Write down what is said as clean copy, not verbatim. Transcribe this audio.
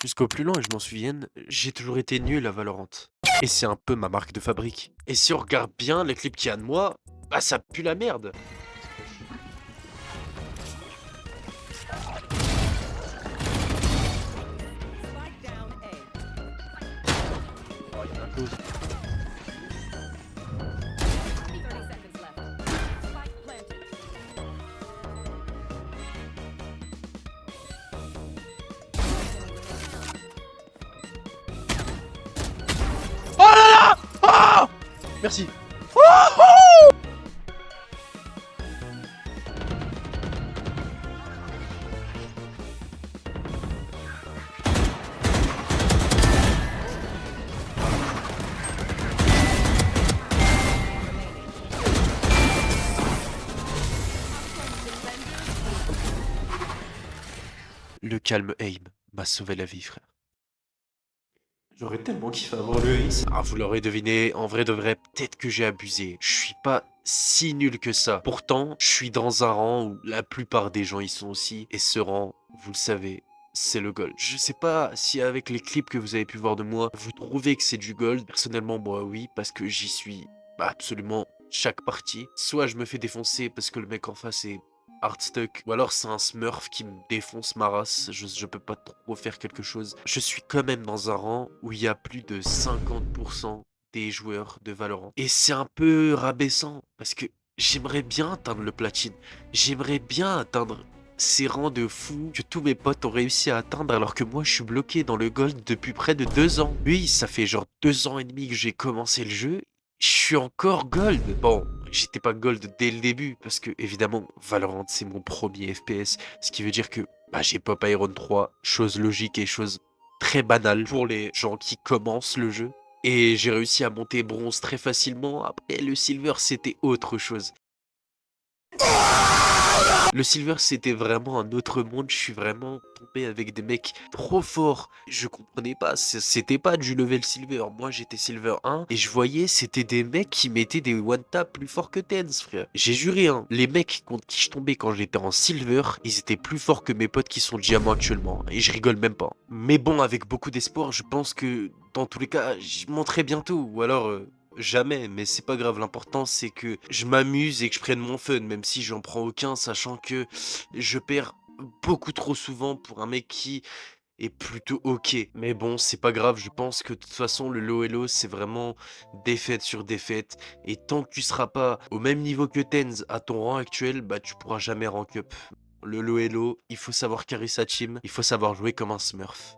Jusqu'au plus loin et je m'en souvienne, j'ai toujours été nul à Valorant. Et c'est un peu ma marque de fabrique. Et si on regarde bien les clips qu'il y a de moi, bah ça pue la merde. Spike down A. Oh, il y en a d'autres. 30 seconds left. Spike planted. Oh là là. Oh, merci. Le calme aim m'a sauvé la vie, frère. J'aurais tellement kiffé avoir le Ace. Ah, vous l'aurez deviné, en vrai de vrai, peut-être que j'ai abusé. Je suis pas si nul que ça. Pourtant, je suis dans un rang où la plupart des gens y sont aussi. Et ce rang, vous le savez, c'est le gold. Je sais pas si avec les clips que vous avez pu voir de moi, vous trouvez que c'est du gold. Personnellement, moi oui, parce que j'y suis absolument chaque partie. Soit je me fais défoncer parce que le mec en face est hardstuck, ou alors c'est un smurf qui me défonce ma race, je peux pas trop faire quelque chose. Je suis quand même dans un rang où il y a plus de 50% des joueurs de Valorant. Et c'est un peu rabaissant, parce que j'aimerais bien atteindre le platine. J'aimerais bien atteindre ces rangs de fous que tous mes potes ont réussi à atteindre alors que moi je suis bloqué dans le gold depuis près de 2 ans. Oui, ça fait genre 2 ans et demi que j'ai commencé le jeu. Je suis encore gold. Bon, j'étais pas gold dès le début parce que évidemment Valorant c'est mon premier FPS, ce qui veut dire que bah, j'ai Pop Iron 3, chose logique et chose très banale pour les gens qui commencent le jeu. Et j'ai réussi à monter bronze très facilement. Après le silver c'était autre chose. Le silver, c'était vraiment un autre monde. Je suis vraiment tombé avec des mecs trop forts. Je comprenais pas. C'était pas du level silver. Moi, j'étais silver 1 et je voyais, c'était des mecs qui mettaient des one tap plus forts que Tens, frère. J'ai juré, hein. Les mecs contre qui je tombais quand j'étais en silver, ils étaient plus forts que mes potes qui sont diamants actuellement. Et je rigole même pas. Mais bon, avec beaucoup d'espoir, je pense que dans tous les cas, je monterai bientôt. Ou alors, jamais, mais c'est pas grave. L'important, c'est que je m'amuse et que je prenne mon fun, même si j'en prends aucun, sachant que je perds beaucoup trop souvent pour un mec qui est plutôt ok. Mais bon, c'est pas grave. Je pense que de toute façon, le low elo, c'est vraiment défaite sur défaite. Et tant que tu seras pas au même niveau que Tens à ton rang actuel, bah tu pourras jamais rank up. Le low elo, il faut savoir carry sa team, il faut savoir jouer comme un smurf.